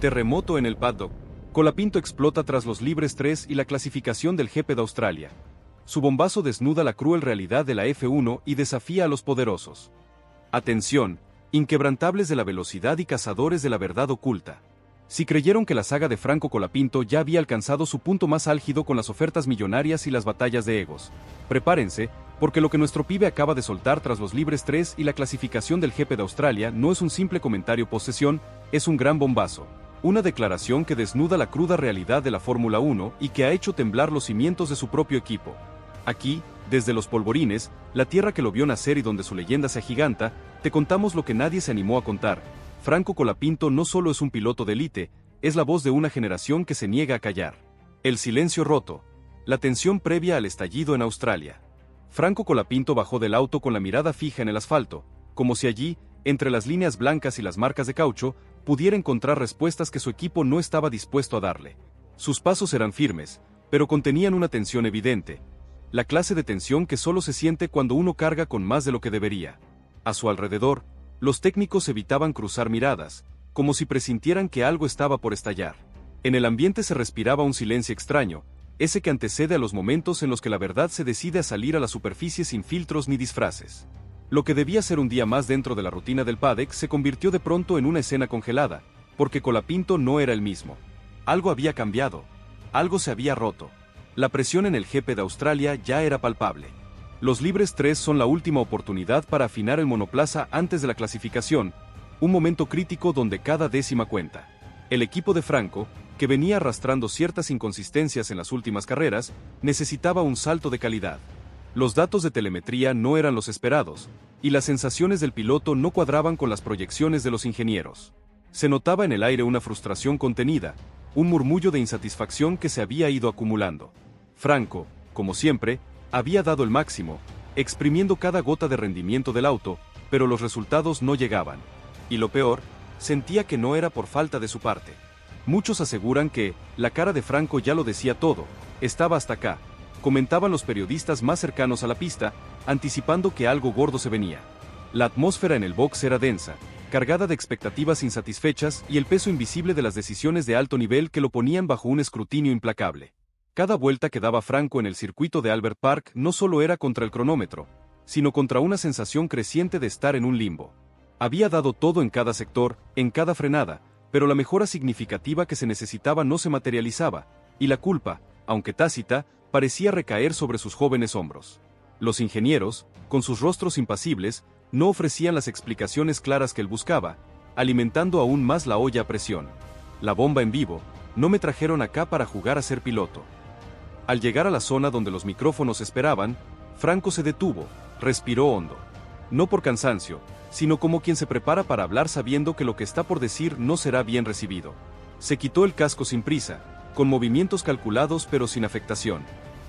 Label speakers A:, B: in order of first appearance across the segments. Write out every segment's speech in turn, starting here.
A: Terremoto en el paddock. Colapinto explota tras los libres 3 y la clasificación del GP de Australia. Su bombazo desnuda la cruel realidad de la F1 y desafía a los poderosos. Atención, inquebrantables de la velocidad y cazadores de la verdad oculta. Si creyeron que la saga de Franco Colapinto ya había alcanzado su punto más álgido con las ofertas millonarias y las batallas de egos, prepárense, porque lo que nuestro pibe acaba de soltar tras los libres 3 y la clasificación del GP de Australia no es un simple comentario post-sesión, es un gran bombazo. Una declaración que desnuda la cruda realidad de la Fórmula 1 y que ha hecho temblar los cimientos de su propio equipo. Aquí, desde los polvorines, la tierra que lo vio nacer y donde su leyenda se agiganta, te contamos lo que nadie se animó a contar. Franco Colapinto no solo es un piloto de élite, es la voz de una generación que se niega a callar. El silencio roto. La tensión previa al estallido en Australia. Franco Colapinto bajó del auto con la mirada fija en el asfalto, como si allí, entre las líneas blancas y las marcas de caucho, pudiera encontrar respuestas que su equipo no estaba dispuesto a darle. Sus pasos eran firmes, pero contenían una tensión evidente. La clase de tensión que solo se siente cuando uno carga con más de lo que debería. A su alrededor, los técnicos evitaban cruzar miradas, como si presintieran que algo estaba por estallar. En el ambiente se respiraba un silencio extraño, ese que antecede a los momentos en los que la verdad se decide a salir a la superficie sin filtros ni disfraces. Lo que debía ser un día más dentro de la rutina del paddock se convirtió de pronto en una escena congelada, porque Colapinto no era el mismo. Algo había cambiado. Algo se había roto. La presión en el GP de Australia ya era palpable. Los libres 3 son la última oportunidad para afinar el monoplaza antes de la clasificación, un momento crítico donde cada décima cuenta. El equipo de Franco, que venía arrastrando ciertas inconsistencias en las últimas carreras, necesitaba un salto de calidad. Los datos de telemetría no eran los esperados, y las sensaciones del piloto no cuadraban con las proyecciones de los ingenieros. Se notaba en el aire una frustración contenida, un murmullo de insatisfacción que se había ido acumulando. Franco, como siempre, había dado el máximo, exprimiendo cada gota de rendimiento del auto, pero los resultados no llegaban. Y lo peor, sentía que no era por falta de su parte. Muchos aseguran que, la cara de Franco ya lo decía todo, estaba hasta acá, comentaban los periodistas más cercanos a la pista, anticipando que algo gordo se venía. La atmósfera en el box era densa, cargada de expectativas insatisfechas y el peso invisible de las decisiones de alto nivel que lo ponían bajo un escrutinio implacable. Cada vuelta que daba Franco en el circuito de Albert Park no solo era contra el cronómetro, sino contra una sensación creciente de estar en un limbo. Había dado todo en cada sector, en cada frenada, pero la mejora significativa que se necesitaba no se materializaba, y la culpa, aunque tácita, parecía recaer sobre sus jóvenes hombros. Los ingenieros, con sus rostros impasibles, no ofrecían las explicaciones claras que él buscaba, alimentando aún más la olla a presión. La bomba en vivo: no me trajeron acá para jugar a ser piloto. Al llegar a la zona donde los micrófonos esperaban, Franco se detuvo, respiró hondo. No por cansancio, sino como quien se prepara para hablar sabiendo que lo que está por decir no será bien recibido. Se quitó el casco sin prisa, con movimientos calculados pero sin afectación.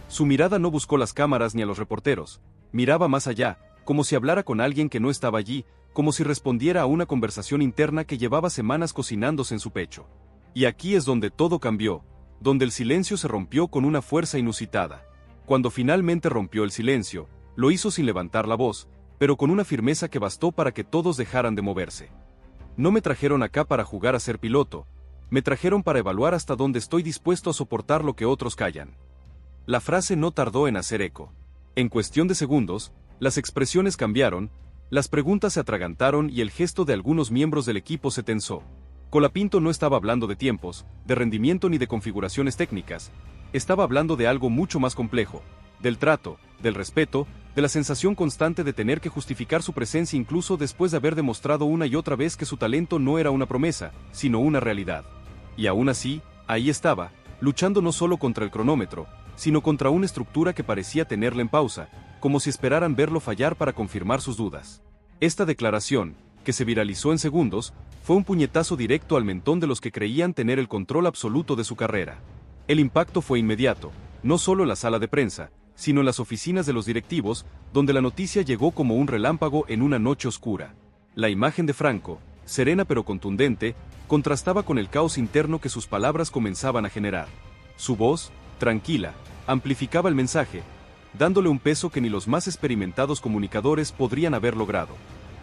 A: Su mirada no buscó las cámaras ni a los reporteros, miraba más allá, como si hablara con alguien que no estaba allí, como si respondiera a una conversación interna que llevaba semanas cocinándose en su pecho. Y aquí es donde todo cambió, donde el silencio se rompió con una fuerza inusitada. Cuando finalmente rompió el silencio, lo hizo sin levantar la voz, pero con una firmeza que bastó para que todos dejaran de moverse. No me trajeron acá para jugar a ser piloto, me trajeron para evaluar hasta dónde estoy dispuesto a soportar lo que otros callan. La frase no tardó en hacer eco. En cuestión de segundos, las expresiones cambiaron, las preguntas se atragantaron y el gesto de algunos miembros del equipo se tensó. Colapinto no estaba hablando de tiempos, de rendimiento ni de configuraciones técnicas, estaba hablando de algo mucho más complejo, del trato, del respeto, de la sensación constante de tener que justificar su presencia incluso después de haber demostrado una y otra vez que su talento no era una promesa, sino una realidad. Y aún así, ahí estaba, luchando no solo contra el cronómetro, sino contra una estructura que parecía tenerle en pausa, como si esperaran verlo fallar para confirmar sus dudas. Esta declaración, que se viralizó en segundos, fue un puñetazo directo al mentón de los que creían tener el control absoluto de su carrera. El impacto fue inmediato, no solo en la sala de prensa, sino en las oficinas de los directivos, donde la noticia llegó como un relámpago en una noche oscura. La imagen de Franco, serena pero contundente, contrastaba con el caos interno que sus palabras comenzaban a generar. Su voz, tranquila, amplificaba el mensaje, dándole un peso que ni los más experimentados comunicadores podrían haber logrado.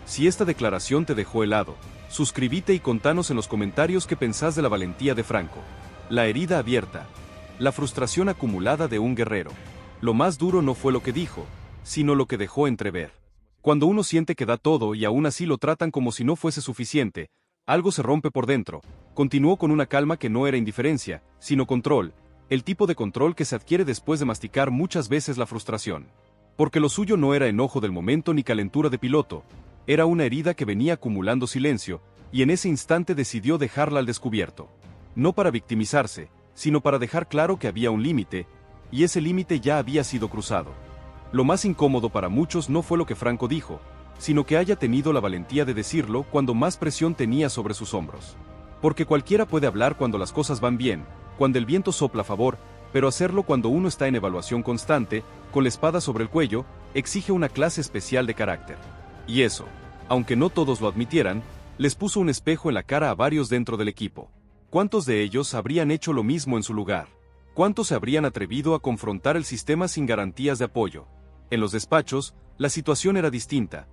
A: Si esta declaración te dejó helado, suscríbete y contanos en los comentarios qué pensás de la valentía de Franco. La herida abierta. La frustración acumulada de un guerrero. Lo más duro no fue lo que dijo, sino lo que dejó entrever. Cuando uno siente que da todo y aún así lo tratan como si no fuese suficiente, algo se rompe por dentro. Continuó con una calma que no era indiferencia, sino control, el tipo de control que se adquiere después de masticar muchas veces la frustración. Porque lo suyo no era enojo del momento ni calentura de piloto, era una herida que venía acumulando silencio, y en ese instante decidió dejarla al descubierto. No para victimizarse, sino para dejar claro que había un límite, y ese límite ya había sido cruzado. Lo más incómodo para muchos no fue lo que Franco dijo, sino que haya tenido la valentía de decirlo cuando más presión tenía sobre sus hombros. Porque cualquiera puede hablar cuando las cosas van bien, cuando el viento sopla a favor, pero hacerlo cuando uno está en evaluación constante, con la espada sobre el cuello, exige una clase especial de carácter. Y eso, aunque no todos lo admitieran, les puso un espejo en la cara a varios dentro del equipo. ¿Cuántos de ellos habrían hecho lo mismo en su lugar? ¿Cuántos se habrían atrevido a confrontar el sistema sin garantías de apoyo? En los despachos, la situación era distinta.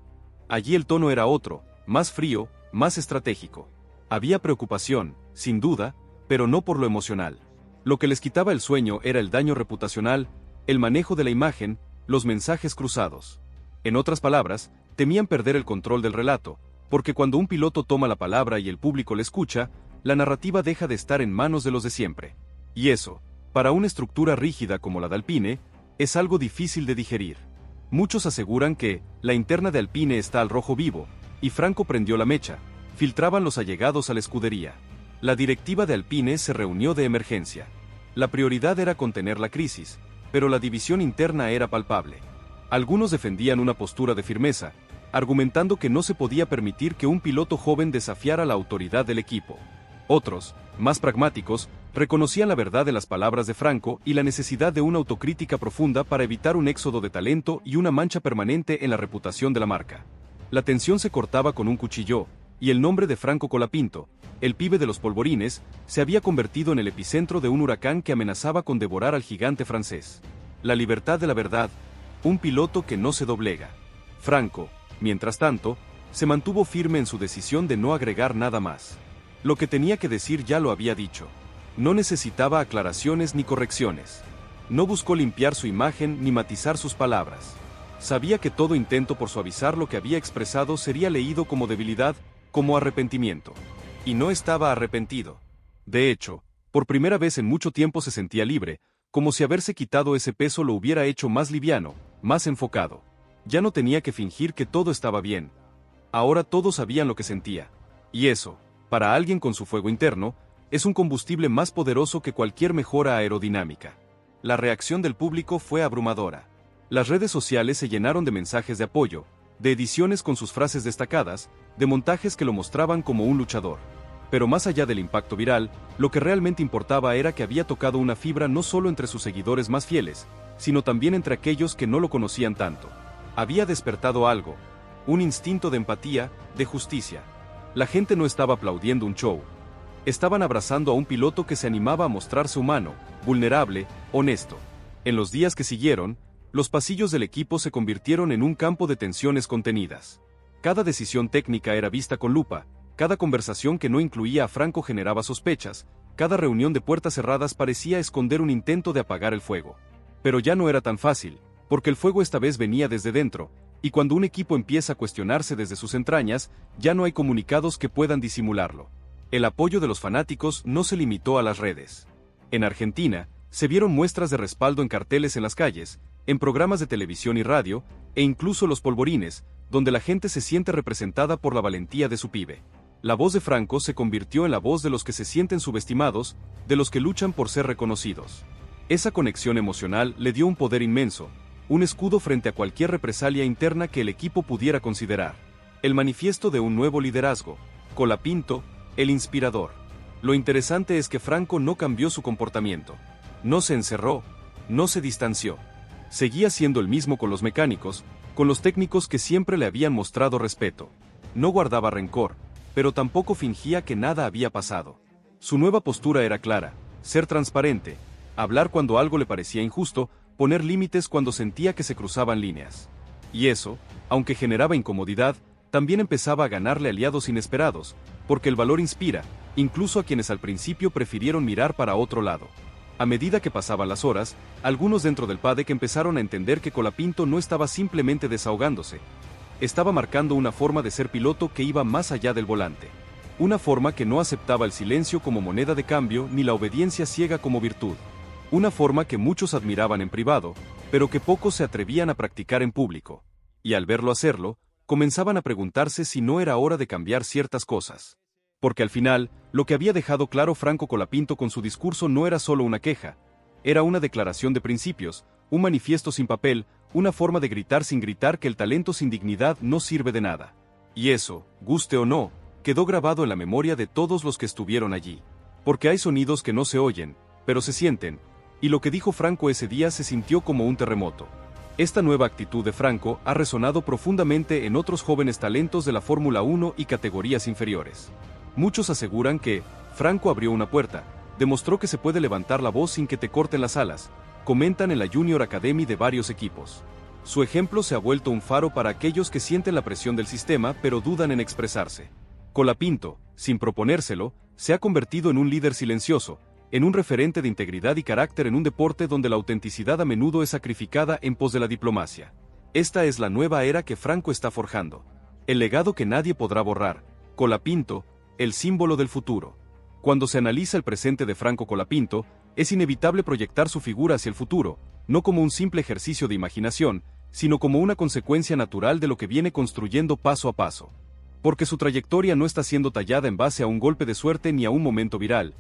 A: Allí el tono era otro, más frío, más estratégico. Había preocupación, sin duda, pero no por lo emocional. Lo que les quitaba el sueño era el daño reputacional, el manejo de la imagen, los mensajes cruzados. En otras palabras, temían perder el control del relato, porque cuando un piloto toma la palabra y el público le escucha, la narrativa deja de estar en manos de los de siempre. Y eso, para una estructura rígida como la de Alpine, es algo difícil de digerir. Muchos aseguran que la interna de Alpine está al rojo vivo, y Franco prendió la mecha, filtraban los allegados a la escudería. La directiva de Alpine se reunió de emergencia. La prioridad era contener la crisis, pero la división interna era palpable. Algunos defendían una postura de firmeza, argumentando que no se podía permitir que un piloto joven desafiara la autoridad del equipo. Otros, más pragmáticos, reconocían la verdad de las palabras de Franco y la necesidad de una autocrítica profunda para evitar un éxodo de talento y una mancha permanente en la reputación de la marca. La tensión se cortaba con un cuchillo, y el nombre de Franco Colapinto, el pibe de los polvorines, se había convertido en el epicentro de un huracán que amenazaba con devorar al gigante francés. La libertad de la verdad, un piloto que no se doblega. Franco, mientras tanto, se mantuvo firme en su decisión de no agregar nada más. Lo que tenía que decir ya lo había dicho. No necesitaba aclaraciones ni correcciones. No buscó limpiar su imagen ni matizar sus palabras. Sabía que todo intento por suavizar lo que había expresado sería leído como debilidad, como arrepentimiento. Y no estaba arrepentido. De hecho, por primera vez en mucho tiempo se sentía libre, como si haberse quitado ese peso lo hubiera hecho más liviano, más enfocado. Ya no tenía que fingir que todo estaba bien. Ahora todos sabían lo que sentía. Y eso, para alguien con su fuego interno, es un combustible más poderoso que cualquier mejora aerodinámica. La reacción del público fue abrumadora. Las redes sociales se llenaron de mensajes de apoyo, de ediciones con sus frases destacadas, de montajes que lo mostraban como un luchador. Pero más allá del impacto viral, lo que realmente importaba era que había tocado una fibra no solo entre sus seguidores más fieles, sino también entre aquellos que no lo conocían tanto. Había despertado algo, un instinto de empatía, de justicia. La gente no estaba aplaudiendo un show. Estaban abrazando a un piloto que se animaba a mostrarse humano, vulnerable, honesto. En los días que siguieron, los pasillos del equipo se convirtieron en un campo de tensiones contenidas. Cada decisión técnica era vista con lupa, cada conversación que no incluía a Franco generaba sospechas, cada reunión de puertas cerradas parecía esconder un intento de apagar el fuego. Pero ya no era tan fácil, porque el fuego esta vez venía desde dentro, y cuando un equipo empieza a cuestionarse desde sus entrañas, ya no hay comunicados que puedan disimularlo. El apoyo de los fanáticos no se limitó a las redes. En Argentina, se vieron muestras de respaldo en carteles en las calles, en programas de televisión y radio, e incluso los polvorines, donde la gente se siente representada por la valentía de su pibe. La voz de Franco se convirtió en la voz de los que se sienten subestimados, de los que luchan por ser reconocidos. Esa conexión emocional le dio un poder inmenso, un escudo frente a cualquier represalia interna que el equipo pudiera considerar. El manifiesto de un nuevo liderazgo, Colapinto, el inspirador. Lo interesante es que Franco no cambió su comportamiento. No se encerró, no se distanció. Seguía siendo el mismo con los mecánicos, con los técnicos que siempre le habían mostrado respeto. No guardaba rencor, pero tampoco fingía que nada había pasado. Su nueva postura era clara, ser transparente, hablar cuando algo le parecía injusto, poner límites cuando sentía que se cruzaban líneas. Y eso, aunque generaba incomodidad, también empezaba a ganarle aliados inesperados, porque el valor inspira, incluso a quienes al principio prefirieron mirar para otro lado. A medida que pasaban las horas, algunos dentro del PADEC empezaron a entender que Colapinto no estaba simplemente desahogándose. Estaba marcando una forma de ser piloto que iba más allá del volante. Una forma que no aceptaba el silencio como moneda de cambio ni la obediencia ciega como virtud. Una forma que muchos admiraban en privado, pero que pocos se atrevían a practicar en público. Y al verlo hacerlo, comenzaban a preguntarse si no era hora de cambiar ciertas cosas. Porque al final, lo que había dejado claro Franco Colapinto con su discurso no era solo una queja, era una declaración de principios, un manifiesto sin papel, una forma de gritar sin gritar que el talento sin dignidad no sirve de nada. Y eso, guste o no, quedó grabado en la memoria de todos los que estuvieron allí. Porque hay sonidos que no se oyen, pero se sienten, y lo que dijo Franco ese día se sintió como un terremoto. Esta nueva actitud de Franco ha resonado profundamente en otros jóvenes talentos de la Fórmula 1 y categorías inferiores. Muchos aseguran que Franco abrió una puerta, demostró que se puede levantar la voz sin que te corten las alas, comentan en la Junior Academy de varios equipos. Su ejemplo se ha vuelto un faro para aquellos que sienten la presión del sistema pero dudan en expresarse. Colapinto, sin proponérselo, se ha convertido en un líder silencioso, en un referente de integridad y carácter en un deporte donde la autenticidad a menudo es sacrificada en pos de la diplomacia. Esta es la nueva era que Franco está forjando. El legado que nadie podrá borrar. Colapinto, el símbolo del futuro. Cuando se analiza el presente de Franco Colapinto, es inevitable proyectar su figura hacia el futuro, no como un simple ejercicio de imaginación, sino como una consecuencia natural de lo que viene construyendo paso a paso. Porque su trayectoria no está siendo tallada en base a un golpe de suerte ni a un momento viral.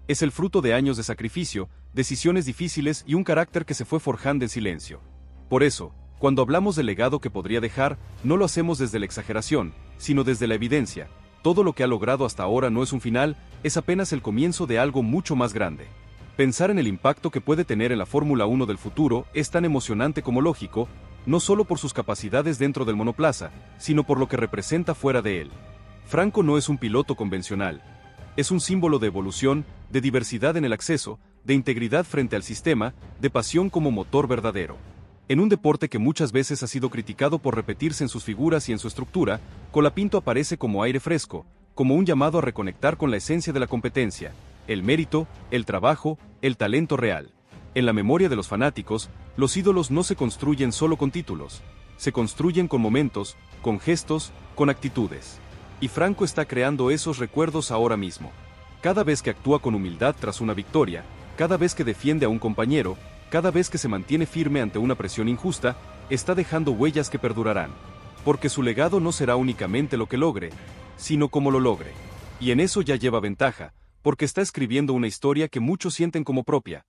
A: Es el fruto de años de sacrificio, decisiones difíciles y un carácter que se fue forjando en silencio. Por eso, cuando hablamos del legado que podría dejar, no lo hacemos desde la exageración, sino desde la evidencia. Todo lo que ha logrado hasta ahora no es un final, es apenas el comienzo de algo mucho más grande. Pensar en el impacto que puede tener en la Fórmula 1 del futuro es tan emocionante como lógico, no solo por sus capacidades dentro del monoplaza, sino por lo que representa fuera de él. Franco no es un piloto convencional. Es un símbolo de evolución, de diversidad en el acceso, de integridad frente al sistema, de pasión como motor verdadero. En un deporte que muchas veces ha sido criticado por repetirse en sus figuras y en su estructura, Colapinto aparece como aire fresco, como un llamado a reconectar con la esencia de la competencia, el mérito, el trabajo, el talento real. En la memoria de los fanáticos, los ídolos no se construyen solo con títulos, se construyen con momentos, con gestos, con actitudes. Y Franco está creando esos recuerdos ahora mismo. Cada vez que actúa con humildad tras una victoria, cada vez que defiende a un compañero, cada vez que se mantiene firme ante una presión injusta, está dejando huellas que perdurarán. Porque su legado no será únicamente lo que logre, sino cómo lo logre. Y en eso ya lleva ventaja, porque está escribiendo una historia que muchos sienten como propia.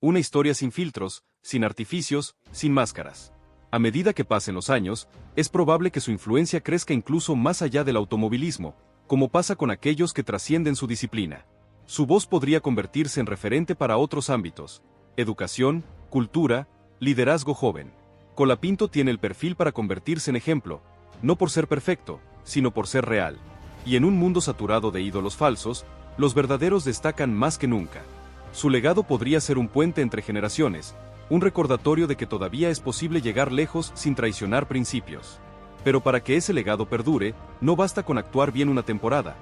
A: Una historia sin filtros, sin artificios, sin máscaras. A medida que pasen los años, es probable que su influencia crezca incluso más allá del automovilismo, como pasa con aquellos que trascienden su disciplina. Su voz podría convertirse en referente para otros ámbitos: educación, cultura, liderazgo joven. Colapinto tiene el perfil para convertirse en ejemplo, no por ser perfecto, sino por ser real. Y en un mundo saturado de ídolos falsos, los verdaderos destacan más que nunca. Su legado podría ser un puente entre generaciones, un recordatorio de que todavía es posible llegar lejos sin traicionar principios. Pero para que ese legado perdure, no basta con actuar bien una temporada.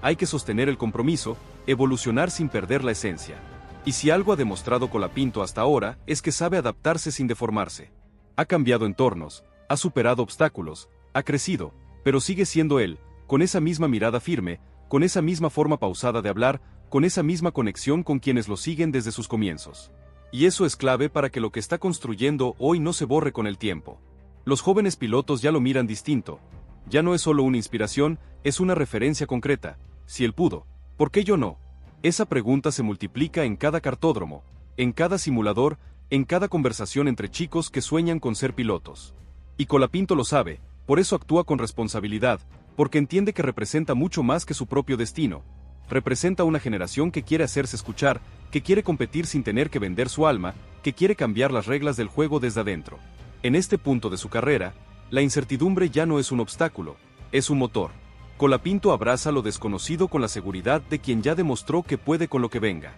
A: Hay que sostener el compromiso, evolucionar sin perder la esencia. Y si algo ha demostrado Colapinto hasta ahora, es que sabe adaptarse sin deformarse. Ha cambiado entornos, ha superado obstáculos, ha crecido, pero sigue siendo él, con esa misma mirada firme, con esa misma forma pausada de hablar, con esa misma conexión con quienes lo siguen desde sus comienzos. Y eso es clave para que lo que está construyendo hoy no se borre con el tiempo. Los jóvenes pilotos ya lo miran distinto. Ya no es solo una inspiración, es una referencia concreta. Si él pudo, ¿por qué yo no? Esa pregunta se multiplica en cada cartódromo, en cada simulador, en cada conversación entre chicos que sueñan con ser pilotos. Y Colapinto lo sabe, por eso actúa con responsabilidad, porque entiende que representa mucho más que su propio destino. Representa una generación que quiere hacerse escuchar, que quiere competir sin tener que vender su alma, que quiere cambiar las reglas del juego desde adentro. En este punto de su carrera, la incertidumbre ya no es un obstáculo, es un motor. Colapinto abraza lo desconocido con la seguridad de quien ya demostró que puede con lo que venga.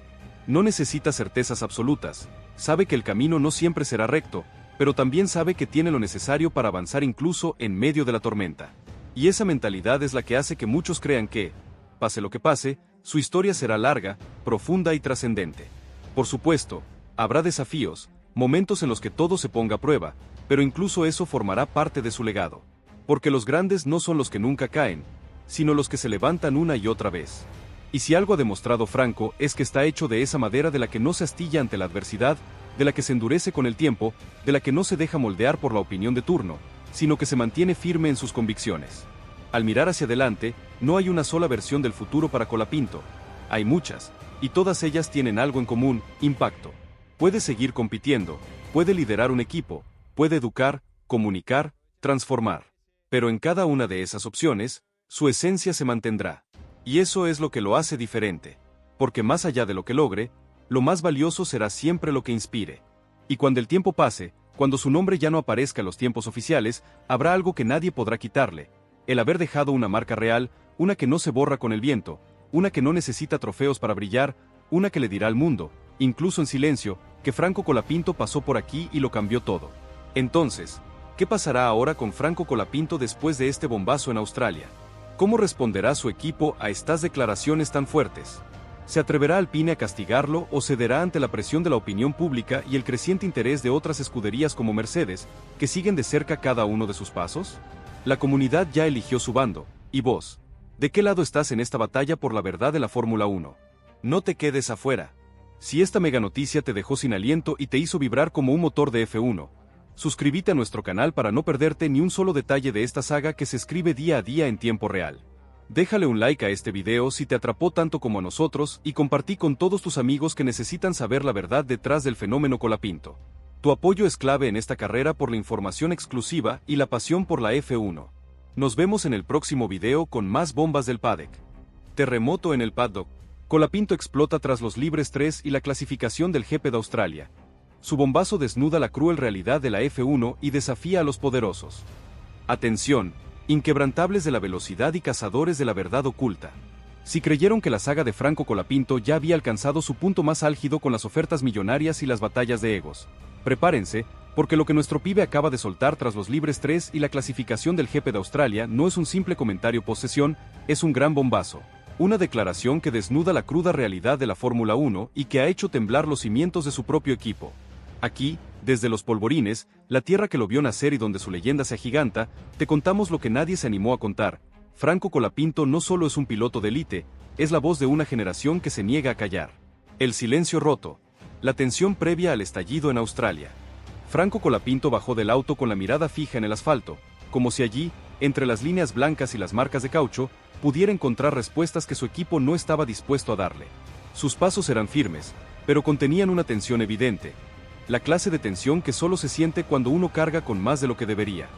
A: No necesita certezas absolutas, sabe que el camino no siempre será recto, pero también sabe que tiene lo necesario para avanzar incluso en medio de la tormenta. Y esa mentalidad es la que hace que muchos crean que, pase lo que pase, su historia será larga, profunda y trascendente. Por supuesto, habrá desafíos, momentos en los que todo se ponga a prueba, pero incluso eso formará parte de su legado. Porque los grandes no son los que nunca caen, sino los que se levantan una y otra vez. Y si algo ha demostrado Franco es que está hecho de esa madera de la que no se astilla ante la adversidad, de la que se endurece con el tiempo, de la que no se deja moldear por la opinión de turno, sino que se mantiene firme en sus convicciones. Al mirar hacia adelante, no hay una sola versión del futuro para Colapinto. Hay muchas, y todas ellas tienen algo en común: impacto. Puede seguir compitiendo, puede liderar un equipo, puede educar, comunicar, transformar. Pero en cada una de esas opciones, su esencia se mantendrá. Y eso es lo que lo hace diferente. Porque más allá de lo que logre, lo más valioso será siempre lo que inspire. Y cuando el tiempo pase, cuando su nombre ya no aparezca en los tiempos oficiales, habrá algo que nadie podrá quitarle: el haber dejado una marca real, una que no se borra con el viento, una que no necesita trofeos para brillar, una que le dirá al mundo, incluso en silencio, que Franco Colapinto pasó por aquí y lo cambió todo. Entonces, ¿qué pasará ahora con Franco Colapinto después de este bombazo en Australia? ¿Cómo responderá su equipo a estas declaraciones tan fuertes? ¿Se atreverá Alpine a castigarlo o cederá ante la presión de la opinión pública y el creciente interés de otras escuderías como Mercedes, que siguen de cerca cada uno de sus pasos? La comunidad ya eligió su bando, y vos, ¿de qué lado estás en esta batalla por la verdad de la Fórmula 1? No te quedes afuera. Si esta mega noticia te dejó sin aliento y te hizo vibrar como un motor de F1, suscríbete a nuestro canal para no perderte ni un solo detalle de esta saga que se escribe día a día en tiempo real. Déjale un like a este video si te atrapó tanto como a nosotros y compartí con todos tus amigos que necesitan saber la verdad detrás del fenómeno Colapinto. Tu apoyo es clave en esta carrera por la información exclusiva y la pasión por la F1. Nos vemos en el próximo video con más bombas del paddock. Terremoto en el paddock. Colapinto explota tras los libres 3 y la clasificación del GP de Australia. Su bombazo desnuda la cruel realidad de la F1 y desafía a los poderosos. Atención, inquebrantables de la velocidad y cazadores de la verdad oculta. Si creyeron que la saga de Franco Colapinto ya había alcanzado su punto más álgido con las ofertas millonarias y las batallas de egos, prepárense, porque lo que nuestro pibe acaba de soltar tras los libres 3 y la clasificación del GP de Australia no es un simple comentario posesión, es un gran bombazo. Una declaración que desnuda la cruda realidad de la Fórmula 1 y que ha hecho temblar los cimientos de su propio equipo. Aquí, desde los polvorines, la tierra que lo vio nacer y donde su leyenda se agiganta, te contamos lo que nadie se animó a contar. Franco Colapinto no solo es un piloto de élite, es la voz de una generación que se niega a callar. El silencio roto. La tensión previa al estallido en Australia. Franco Colapinto bajó del auto con la mirada fija en el asfalto, como si allí, entre las líneas blancas y las marcas de caucho, pudiera encontrar respuestas que su equipo no estaba dispuesto a darle. Sus pasos eran firmes, pero contenían una tensión evidente. La clase de tensión que solo se siente cuando uno carga con más de lo que debería.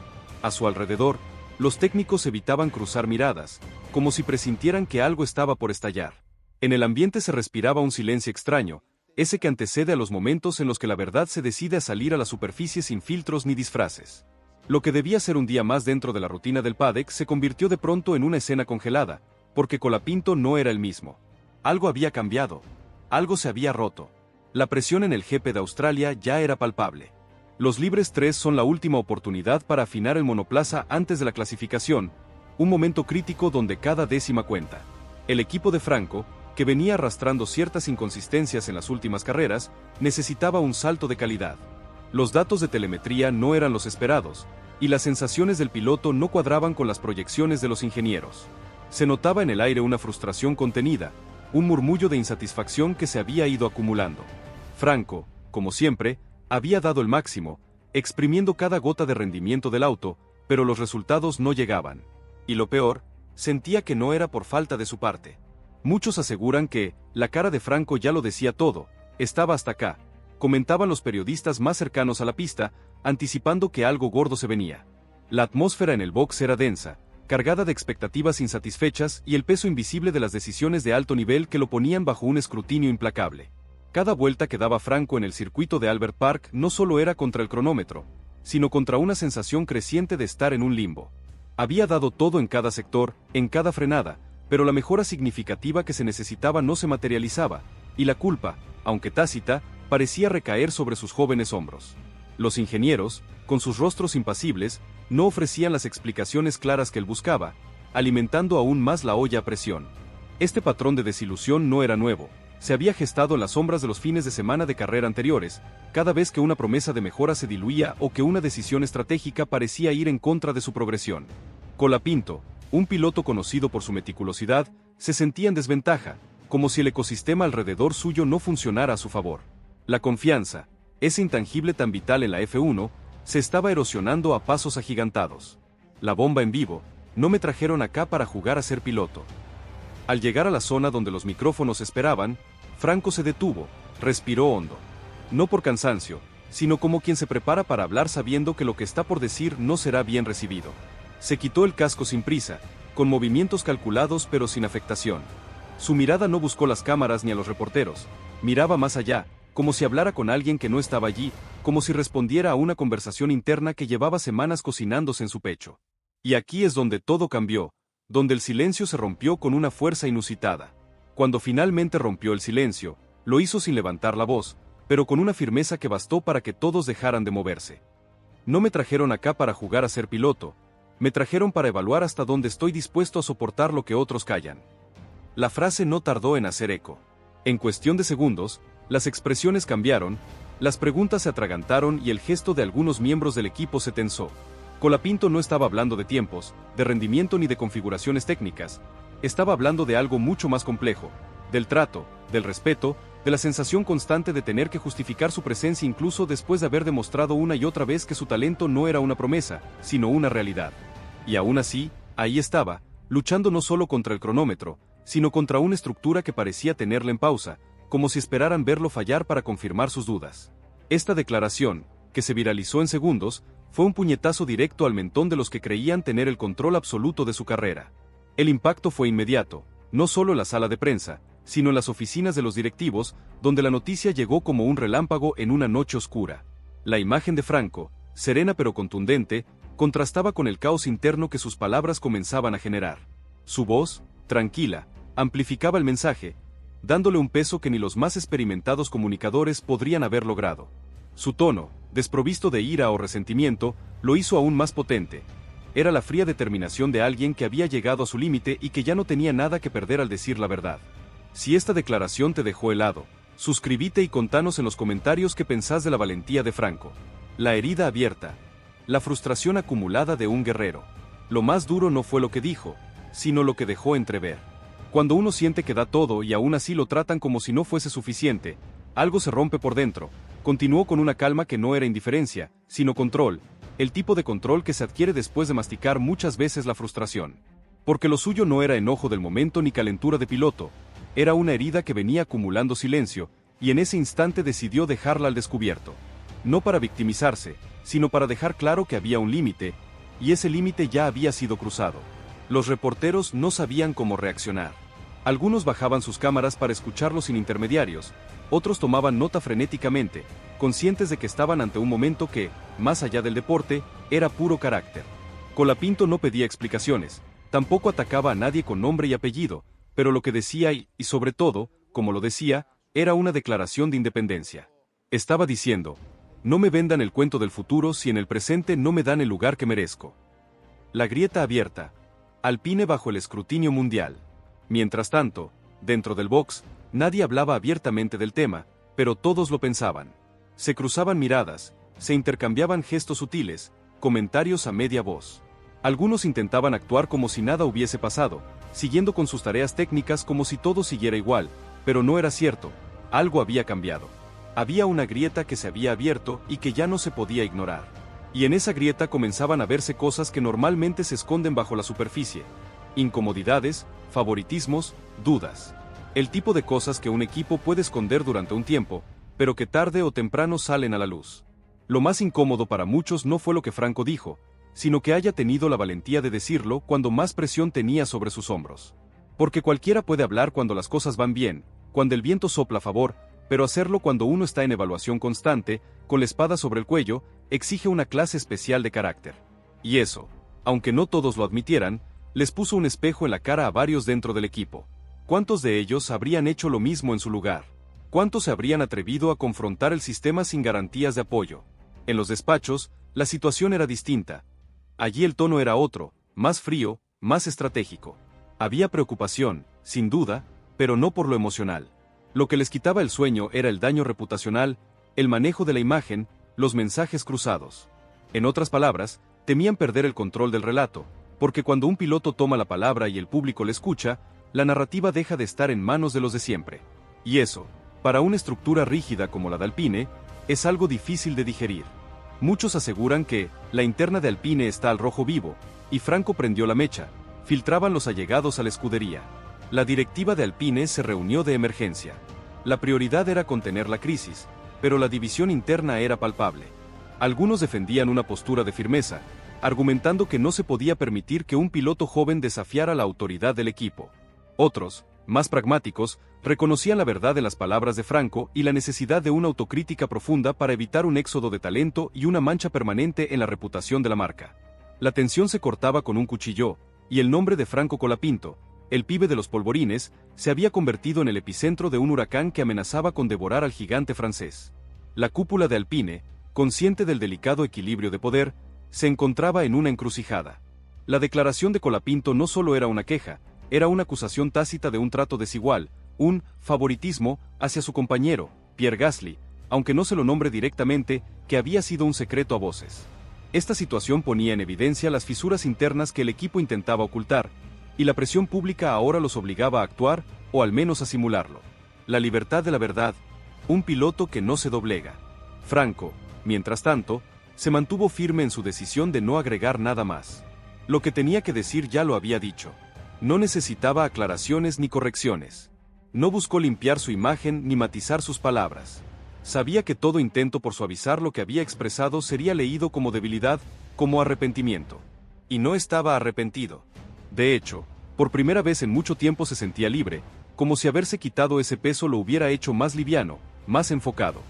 A: A su alrededor, los técnicos evitaban cruzar miradas, como si presintieran que algo estaba por estallar. En el ambiente se respiraba un silencio extraño, ese que antecede a los momentos en los que la verdad se decide a salir a la superficie sin filtros ni disfraces. Lo que debía ser un día más dentro de la rutina del paddock se convirtió de pronto en una escena congelada, porque Colapinto no era el mismo. Algo había cambiado. Algo se había roto. La presión en el GP de Australia ya era palpable. Los libres 3 son la última oportunidad para afinar el monoplaza antes de la clasificación, un momento crítico donde cada décima cuenta. El equipo de Franco, que venía arrastrando ciertas inconsistencias en las últimas carreras, necesitaba un salto de calidad. Los datos de telemetría no eran los esperados, y las sensaciones del piloto no cuadraban con las proyecciones de los ingenieros. Se notaba en el aire una frustración contenida, un murmullo de insatisfacción que se había ido acumulando. Franco, como siempre, había dado el máximo, exprimiendo cada gota de rendimiento del auto, pero los resultados no llegaban. Y lo peor, sentía que no era por falta de su parte. Muchos aseguran que, la cara de Franco ya lo decía todo, estaba hasta acá, comentaban los periodistas más cercanos a la pista, anticipando que algo gordo se venía. La atmósfera en el box era densa, cargada de expectativas insatisfechas y el peso invisible de las decisiones de alto nivel que lo ponían bajo un escrutinio implacable. Cada vuelta que daba Franco en el circuito de Albert Park no solo era contra el cronómetro, sino contra una sensación creciente de estar en un limbo. Había dado todo en cada sector, en cada frenada, pero la mejora significativa que se necesitaba no se materializaba, y la culpa, aunque tácita, parecía recaer sobre sus jóvenes hombros. Los ingenieros, con sus rostros impasibles, no ofrecían las explicaciones claras que él buscaba, alimentando aún más la olla a presión. Este patrón de desilusión no era nuevo, se había gestado en las sombras de los fines de semana de carrera anteriores, cada vez que una promesa de mejora se diluía o que una decisión estratégica parecía ir en contra de su progresión. Colapinto, un piloto conocido por su meticulosidad, se sentía en desventaja, como si el ecosistema alrededor suyo no funcionara a su favor. La confianza, ese intangible tan vital en la F1, se estaba erosionando a pasos agigantados. La bomba en vivo: no me trajeron acá para jugar a ser piloto. Al llegar a la zona donde los micrófonos esperaban, Franco se detuvo, respiró hondo. No por cansancio, sino como quien se prepara para hablar sabiendo que lo que está por decir no será bien recibido. Se quitó el casco sin prisa, con movimientos calculados pero sin afectación. Su mirada no buscó las cámaras ni a los reporteros, miraba más allá, como si hablara con alguien que no estaba allí, como si respondiera a una conversación interna que llevaba semanas cocinándose en su pecho. Y aquí es donde todo cambió, donde el silencio se rompió con una fuerza inusitada. Cuando finalmente rompió el silencio, lo hizo sin levantar la voz, pero con una firmeza que bastó para que todos dejaran de moverse. No me trajeron acá para jugar a ser piloto, me trajeron para evaluar hasta dónde estoy dispuesto a soportar lo que otros callan. La frase no tardó en hacer eco. En cuestión de segundos, las expresiones cambiaron, las preguntas se atragantaron y el gesto de algunos miembros del equipo se tensó. Colapinto no estaba hablando de tiempos, de rendimiento ni de configuraciones técnicas, estaba hablando de algo mucho más complejo, del trato, del respeto, de la sensación constante de tener que justificar su presencia incluso después de haber demostrado una y otra vez que su talento no era una promesa, sino una realidad. Y aún así, ahí estaba, luchando no solo contra el cronómetro, sino contra una estructura que parecía tenerle en pausa, como si esperaran verlo fallar para confirmar sus dudas. Esta declaración, que se viralizó en segundos, fue un puñetazo directo al mentón de los que creían tener el control absoluto de su carrera. El impacto fue inmediato, no solo en la sala de prensa, sino en las oficinas de los directivos, donde la noticia llegó como un relámpago en una noche oscura. La imagen de Franco, serena pero contundente, contrastaba con el caos interno que sus palabras comenzaban a generar. Su voz, tranquila, amplificaba el mensaje, dándole un peso que ni los más experimentados comunicadores podrían haber logrado. Su tono, desprovisto de ira o resentimiento, lo hizo aún más potente. Era la fría determinación de alguien que había llegado a su límite y que ya no tenía nada que perder al decir la verdad. Si esta declaración te dejó helado, suscríbete y contanos en los comentarios qué pensás de la valentía de Franco. La herida abierta. La frustración acumulada de un guerrero. Lo más duro no fue lo que dijo, sino lo que dejó entrever. Cuando uno siente que da todo y aún así lo tratan como si no fuese suficiente, algo se rompe por dentro. Continuó con una calma que no era indiferencia, sino control, el tipo de control que se adquiere después de masticar muchas veces la frustración. Porque lo suyo no era enojo del momento ni calentura de piloto, era una herida que venía acumulando silencio, y en ese instante decidió dejarla al descubierto. No para victimizarse, sino para dejar claro que había un límite, y ese límite ya había sido cruzado. Los reporteros no sabían cómo reaccionar. Algunos bajaban sus cámaras para escucharlo sin intermediarios, otros tomaban nota frenéticamente, conscientes de que estaban ante un momento que, más allá del deporte, era puro carácter. Colapinto no pedía explicaciones, tampoco atacaba a nadie con nombre y apellido, pero lo que decía y sobre todo, como lo decía, era una declaración de independencia. Estaba diciendo: no me vendan el cuento del futuro si en el presente no me dan el lugar que merezco. La grieta abierta. Alpine bajo el escrutinio mundial. Mientras tanto, dentro del box, nadie hablaba abiertamente del tema, pero todos lo pensaban. Se cruzaban miradas, se intercambiaban gestos sutiles, comentarios a media voz. Algunos intentaban actuar como si nada hubiese pasado, siguiendo con sus tareas técnicas como si todo siguiera igual, pero no era cierto, algo había cambiado. Había una grieta que se había abierto y que ya no se podía ignorar. Y en esa grieta comenzaban a verse cosas que normalmente se esconden bajo la superficie. Incomodidades, favoritismos, dudas. El tipo de cosas que un equipo puede esconder durante un tiempo, pero que tarde o temprano salen a la luz. Lo más incómodo para muchos no fue lo que Franco dijo, sino que haya tenido la valentía de decirlo cuando más presión tenía sobre sus hombros. Porque cualquiera puede hablar cuando las cosas van bien, cuando el viento sopla a favor, pero hacerlo cuando uno está en evaluación constante, con la espada sobre el cuello, exige una clase especial de carácter. Y eso, aunque no todos lo admitieran, les puso un espejo en la cara a varios dentro del equipo. ¿Cuántos de ellos habrían hecho lo mismo en su lugar? ¿Cuántos se habrían atrevido a confrontar el sistema sin garantías de apoyo? En los despachos, la situación era distinta. Allí el tono era otro, más frío, más estratégico. Había preocupación, sin duda, pero no por lo emocional. Lo que les quitaba el sueño era el daño reputacional, el manejo de la imagen, los mensajes cruzados. En otras palabras, temían perder el control del relato, porque cuando un piloto toma la palabra y el público le escucha, la narrativa deja de estar en manos de los de siempre. Y eso, para una estructura rígida como la de Alpine, es algo difícil de digerir. Muchos aseguran que la interna de Alpine está al rojo vivo, y Franco prendió la mecha, filtraban los allegados a la escudería. La directiva de Alpine se reunió de emergencia. La prioridad era contener la crisis, pero la división interna era palpable. Algunos defendían una postura de firmeza, argumentando que no se podía permitir que un piloto joven desafiara la autoridad del equipo. Otros, más pragmáticos, reconocían la verdad de las palabras de Franco y la necesidad de una autocrítica profunda para evitar un éxodo de talento y una mancha permanente en la reputación de la marca. La tensión se cortaba con un cuchillo, y el nombre de Franco Colapinto, el pibe de los polvorines, se había convertido en el epicentro de un huracán que amenazaba con devorar al gigante francés. La cúpula de Alpine, consciente del delicado equilibrio de poder, se encontraba en una encrucijada. La declaración de Colapinto no solo era una queja, era una acusación tácita de un trato desigual, un favoritismo hacia su compañero, Pierre Gasly, aunque no se lo nombre directamente, que había sido un secreto a voces. Esta situación ponía en evidencia las fisuras internas que el equipo intentaba ocultar, y la presión pública ahora los obligaba a actuar, o al menos a simularlo. La libertad de la verdad, un piloto que no se doblega. Franco, mientras tanto, se mantuvo firme en su decisión de no agregar nada más. Lo que tenía que decir ya lo había dicho. No necesitaba aclaraciones ni correcciones. No buscó limpiar su imagen ni matizar sus palabras. Sabía que todo intento por suavizar lo que había expresado sería leído como debilidad, como arrepentimiento. Y no estaba arrepentido. De hecho, por primera vez en mucho tiempo se sentía libre, como si haberse quitado ese peso lo hubiera hecho más liviano, más enfocado.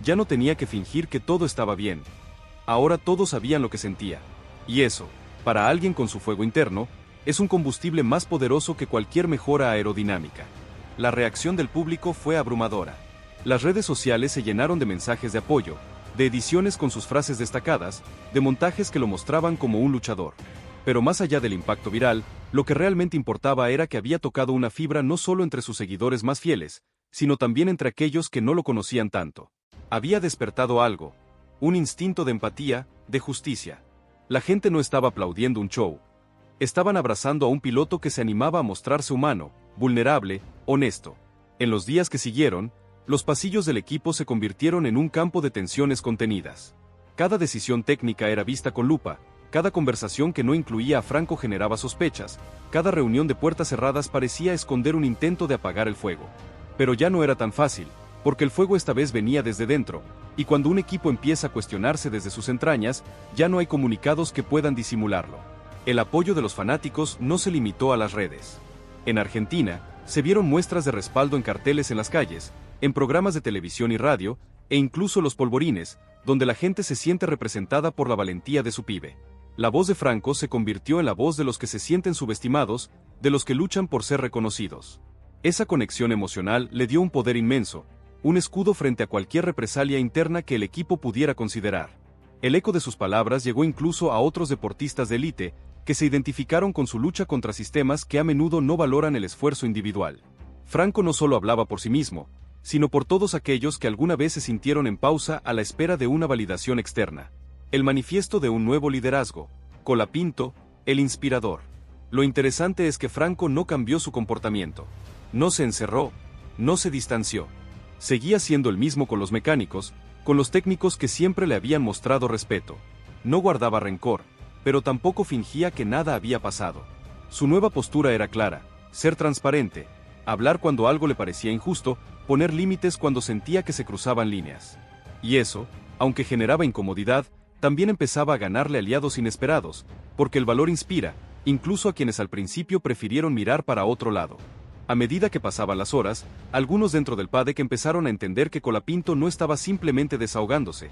A: Ya no tenía que fingir que todo estaba bien. Ahora todos sabían lo que sentía. Y eso, para alguien con su fuego interno, es un combustible más poderoso que cualquier mejora aerodinámica. La reacción del público fue abrumadora. Las redes sociales se llenaron de mensajes de apoyo, de ediciones con sus frases destacadas, de montajes que lo mostraban como un luchador. Pero más allá del impacto viral, lo que realmente importaba era que había tocado una fibra no solo entre sus seguidores más fieles, sino también entre aquellos que no lo conocían tanto. Había despertado algo, un instinto de empatía, de justicia. La gente no estaba aplaudiendo un show. Estaban abrazando a un piloto que se animaba a mostrarse humano, vulnerable, honesto. En los días que siguieron, los pasillos del equipo se convirtieron en un campo de tensiones contenidas. Cada decisión técnica era vista con lupa, cada conversación que no incluía a Franco generaba sospechas, cada reunión de puertas cerradas parecía esconder un intento de apagar el fuego. Pero ya no era tan fácil, porque el fuego esta vez venía desde dentro, y cuando un equipo empieza a cuestionarse desde sus entrañas, ya no hay comunicados que puedan disimularlo. El apoyo de los fanáticos no se limitó a las redes. En Argentina, se vieron muestras de respaldo en carteles en las calles, en programas de televisión y radio, e incluso los polvorines, donde la gente se siente representada por la valentía de su pibe. La voz de Franco se convirtió en la voz de los que se sienten subestimados, de los que luchan por ser reconocidos. Esa conexión emocional le dio un poder inmenso, un escudo frente a cualquier represalia interna que el equipo pudiera considerar. El eco de sus palabras llegó incluso a otros deportistas de élite, que se identificaron con su lucha contra sistemas que a menudo no valoran el esfuerzo individual. Franco no solo hablaba por sí mismo, sino por todos aquellos que alguna vez se sintieron en pausa a la espera de una validación externa. El manifiesto de un nuevo liderazgo, Colapinto, el inspirador. Lo interesante es que Franco no cambió su comportamiento. No se encerró, no se distanció. Seguía siendo el mismo con los mecánicos, con los técnicos que siempre le habían mostrado respeto. No guardaba rencor, pero tampoco fingía que nada había pasado. Su nueva postura era clara, ser transparente, hablar cuando algo le parecía injusto, poner límites cuando sentía que se cruzaban líneas. Y eso, aunque generaba incomodidad, también empezaba a ganarle aliados inesperados, porque el valor inspira, incluso a quienes al principio prefirieron mirar para otro lado. A medida que pasaban las horas, algunos dentro del paddock empezaron a entender que Colapinto no estaba simplemente desahogándose.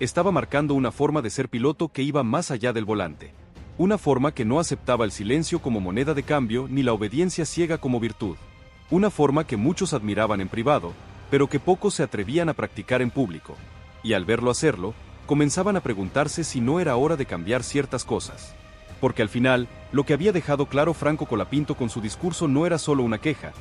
A: Estaba marcando una forma de ser piloto que iba más allá del volante. Una forma que no aceptaba el silencio como moneda de cambio ni la obediencia ciega como virtud. Una forma que muchos admiraban en privado, pero que pocos se atrevían a practicar en público. Y al verlo hacerlo, comenzaban a preguntarse si no era hora de cambiar ciertas cosas. Porque al final, lo que había dejado claro Franco Colapinto con su discurso no era solo una queja,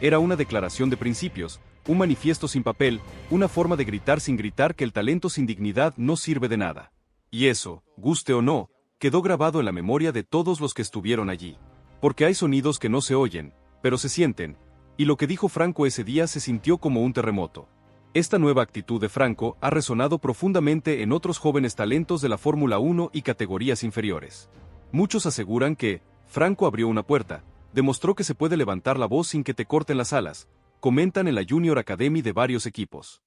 A: era una declaración de principios, un manifiesto sin papel, una forma de gritar sin gritar que el talento sin dignidad no sirve de nada. Y eso, guste o no, quedó grabado en la memoria de todos los que estuvieron allí. Porque hay sonidos que no se oyen, pero se sienten, y lo que dijo Franco ese día se sintió como un terremoto. Esta nueva actitud de Franco ha resonado profundamente en otros jóvenes talentos de la Fórmula 1 y categorías inferiores. Muchos aseguran que Franco abrió una puerta, demostró que se puede levantar la voz sin que te corten las alas, comentan en la Junior Academy de varios equipos.